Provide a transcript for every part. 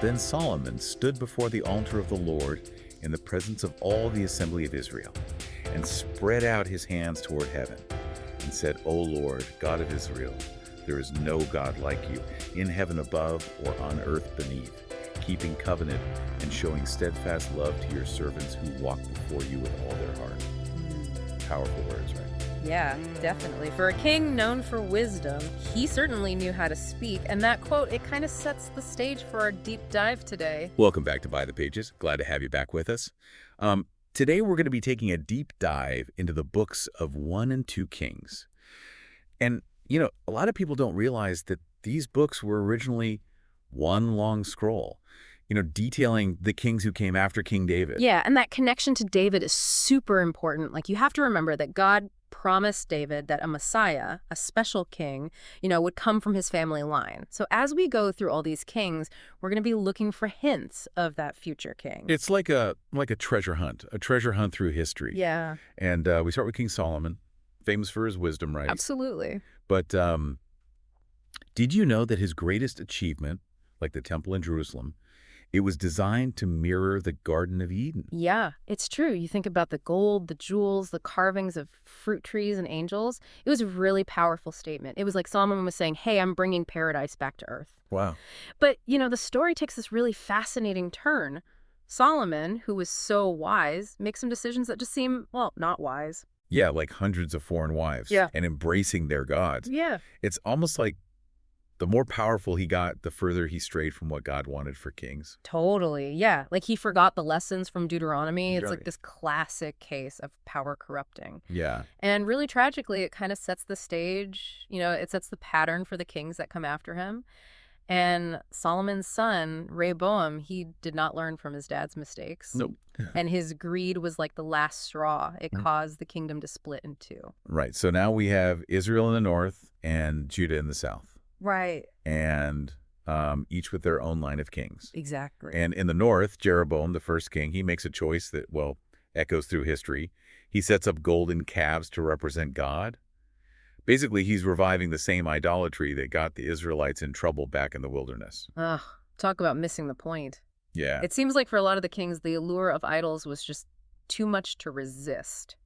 Then Solomon stood before the altar of the Lord in the presence of all the assembly of Israel, and spread out his hands toward heaven, and said, O Lord, God of Israel, there is no God like you, in heaven above or on earth beneath, keeping covenant and showing steadfast love to your servants who walk before you with all their heart. Powerful words, right? Yeah, definitely. For a king known for wisdom, he certainly knew how to speak. And that quote, it kind of sets the stage for our deep dive today. Welcome back to By the Pages. Glad to have you back with us. Today we're going to be taking a deep dive into the books of 1 and 2 Kings. And, a lot of people don't realize that these books were originally one long scroll, detailing the kings who came after King David. Yeah, and that connection to David is super important. Like, you have to remember that God promised David that a Messiah, a special king, would come from his family line. So as we go through all these kings, we're going to be looking for hints of that future king. It's like a treasure hunt through history. Yeah. And we start with King Solomon, famous for his wisdom, right? Absolutely. But did you know that his greatest achievement, like the temple in Jerusalem, it was designed to mirror the Garden of Eden? Yeah, it's true. You think about the gold, the jewels, the carvings of fruit trees and angels. It was a really powerful statement. It was like Solomon was saying, hey, I'm bringing paradise back to earth. Wow. But, the story takes this really fascinating turn. Solomon, who was so wise, makes some decisions that just seem, well, not wise. Yeah, like hundreds of foreign wives. Yeah. And embracing their gods. Yeah. It's almost like the more powerful he got, the further he strayed from what God wanted for kings. Totally. Yeah. Like he forgot the lessons from Deuteronomy. It's like this classic case of power corrupting. Yeah. And really tragically, it kind of sets the stage, it sets the pattern for the kings that come after him. And Solomon's son, Rehoboam, he did not learn from his dad's mistakes. Nope. And his greed was like the last straw. It caused the kingdom to split in two. Right. So now we have Israel in the north and Judah in the south. Right. And each with their own line of kings. Exactly. And in the north, Jeroboam, the first king, he makes a choice that, echoes through history. He sets up golden calves to represent God. Basically, he's reviving the same idolatry that got the Israelites in trouble back in the wilderness. Ugh, talk about missing the point. Yeah. It seems like for a lot of the kings, the allure of idols was just too much to resist.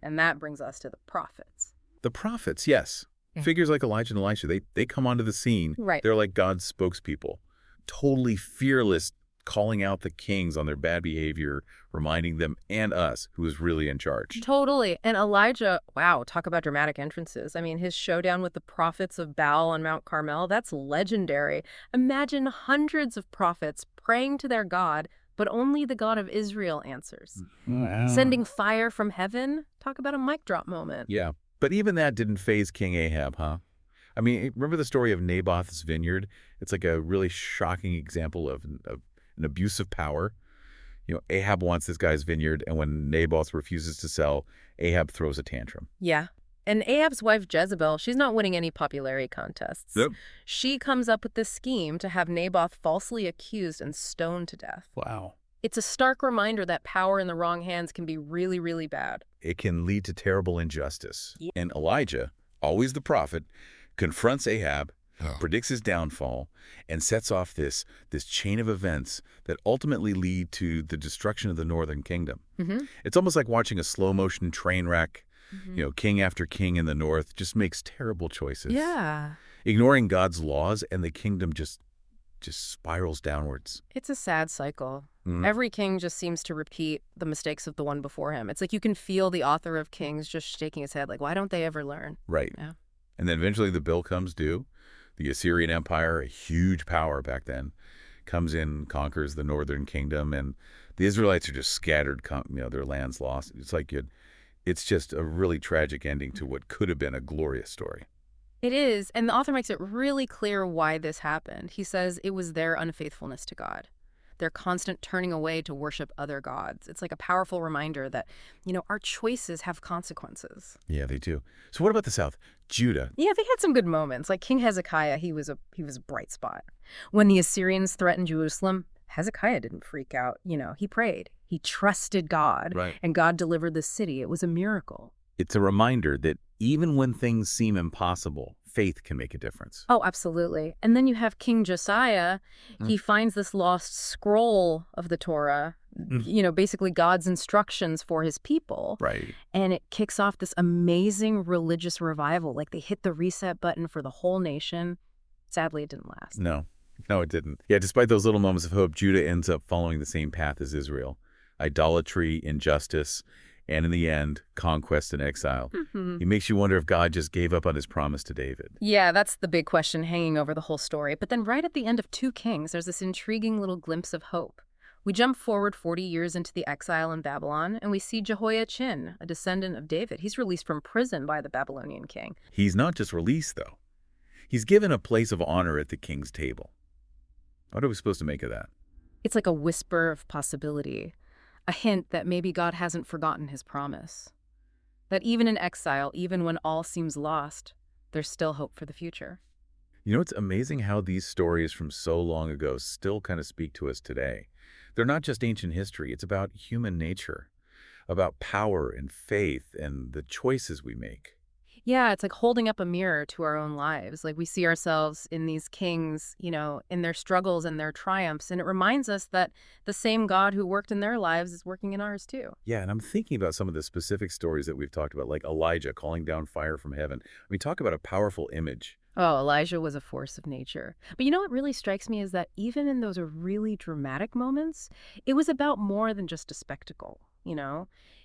And that brings us to the prophets. The prophets, yes. Figures like Elijah and Elisha, they come onto the scene. Right. They're like God's spokespeople, totally fearless, calling out the kings on their bad behavior, reminding them and us who is really in charge. Totally. And Elijah, wow, talk about dramatic entrances. I mean, his showdown with the prophets of Baal on Mount Carmel, that's legendary. Imagine hundreds of prophets praying to their God, but only the God of Israel answers. Wow. Sending fire from heaven. Talk about a mic drop moment. Yeah. But even that didn't faze King Ahab, huh? I mean, remember the story of Naboth's vineyard? It's like a really shocking example of an abuse of power. Ahab wants this guy's vineyard, and when Naboth refuses to sell, Ahab throws a tantrum. Yeah. And Ahab's wife, Jezebel, she's not winning any popularity contests. Yep. She comes up with this scheme to have Naboth falsely accused and stoned to death. Wow. It's a stark reminder that power in the wrong hands can be really, really bad. It can lead to terrible injustice. Yeah. And Elijah, always the prophet, confronts Ahab, predicts his downfall, and sets off this chain of events that ultimately lead to the destruction of the northern kingdom. It's almost like watching a slow-motion train wreck. King after king in the north just makes terrible choices. Yeah. Ignoring God's laws, and the kingdom just spirals downwards. It's a sad cycle. Every king just seems to repeat the mistakes of the one before him. It's like you can feel the author of Kings just shaking his head like, why don't they ever learn? Right. Yeah. And then eventually the bill comes due. The Assyrian Empire, a huge power back then, comes in, conquers the northern kingdom, and the Israelites are just scattered, their land's lost. It's just a really tragic ending to what could have been a glorious story. It is, and the author makes it really clear why this happened. He says it was their unfaithfulness to God, their constant turning away to worship other gods. It's like a powerful reminder that, our choices have consequences. Yeah, they do. So what about the South? Judah. Yeah, they had some good moments. Like King Hezekiah, he was a bright spot. When the Assyrians threatened Jerusalem, Hezekiah didn't freak out. He prayed. He trusted God, right. And God delivered the city. It was a miracle. It's a reminder that even when things seem impossible, faith can make a difference. Oh, absolutely. And then you have King Josiah. Mm. He finds this lost scroll of the Torah, basically God's instructions for his people. Right. And it kicks off this amazing religious revival. Like they hit the reset button for the whole nation. Sadly, it didn't last. No, it didn't. Yeah, despite those little moments of hope, Judah ends up following the same path as Israel. Idolatry, injustice, and in the end, conquest and exile. It makes you wonder if God just gave up on his promise to David. Yeah, that's the big question hanging over the whole story. But then right at the end of 2 Kings, there's this intriguing little glimpse of hope. We jump forward 40 years into the exile in Babylon, and we see Jehoiachin, a descendant of David. He's released from prison by the Babylonian king. He's not just released, though. He's given a place of honor at the king's table. What are we supposed to make of that? It's like a whisper of possibility, a hint that maybe God hasn't forgotten his promise. That even in exile, even when all seems lost, there's still hope for the future. You know, it's amazing how these stories from so long ago still kind of speak to us today. They're not just ancient history. It's about human nature, about power and faith and the choices we make. Yeah, it's like holding up a mirror to our own lives. Like we see ourselves in these kings, in their struggles and their triumphs. And it reminds us that the same God who worked in their lives is working in ours too. Yeah, and I'm thinking about some of the specific stories that we've talked about, like Elijah calling down fire from heaven. Talk about a powerful image. Oh, Elijah was a force of nature. But what really strikes me is that even in those really dramatic moments, it was about more than just a spectacle,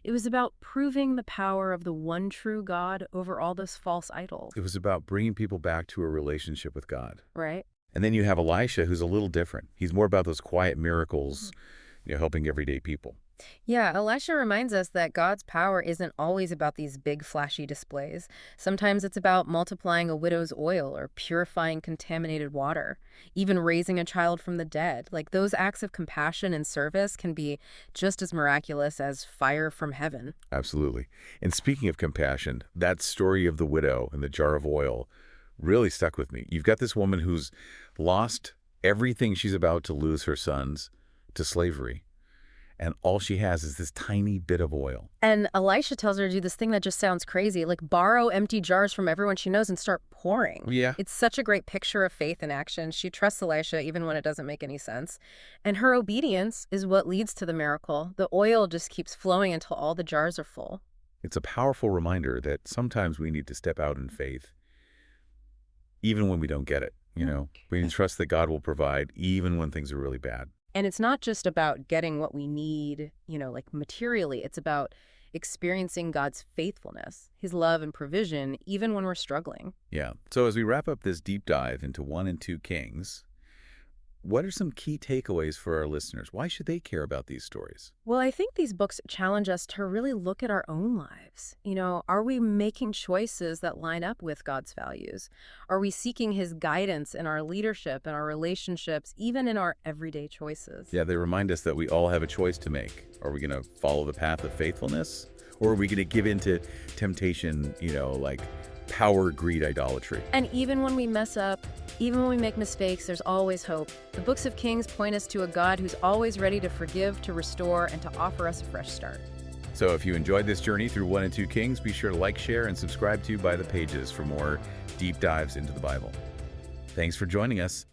It was about proving the power of the one true God over all those false idols. It was about bringing people back to a relationship with God. Right. And then you have Elisha, who's a little different. He's more about those quiet miracles, helping everyday people. Yeah, Elisha reminds us that God's power isn't always about these big flashy displays. Sometimes it's about multiplying a widow's oil or purifying contaminated water, even raising a child from the dead. Like those acts of compassion and service can be just as miraculous as fire from heaven. Absolutely. And speaking of compassion, that story of the widow and the jar of oil really stuck with me. You've got this woman who's lost everything she's about to lose her sons to slavery. And all she has is this tiny bit of oil. And Elisha tells her to do this thing that just sounds crazy, like borrow empty jars from everyone she knows and start pouring. Yeah. It's such a great picture of faith in action. She trusts Elisha even when it doesn't make any sense. And her obedience is what leads to the miracle. The oil just keeps flowing until all the jars are full. It's a powerful reminder that sometimes we need to step out in faith, even when we don't get it. We need to trust that God will provide even when things are really bad. And it's not just about getting what we need, like materially. It's about experiencing God's faithfulness, his love and provision, even when we're struggling. Yeah. So as we wrap up this deep dive into 1 and 2 Kings, what are some key takeaways for our listeners? Why should they care about these stories? Well, I think these books challenge us to really look at our own lives. Are we making choices that line up with God's values? Are we seeking his guidance in our leadership and our relationships, even in our everyday choices? Yeah, they remind us that we all have a choice to make. Are we going to follow the path of faithfulness? Or are we going to give in to temptation, like power, greed, idolatry? And even when we mess up, even when we make mistakes, there's always hope. The books of Kings point us to a God who's always ready to forgive, to restore, and to offer us a fresh start. So if you enjoyed this journey through 1 and 2 Kings, be sure to like, share, and subscribe to By the Pages for more deep dives into the Bible. Thanks for joining us.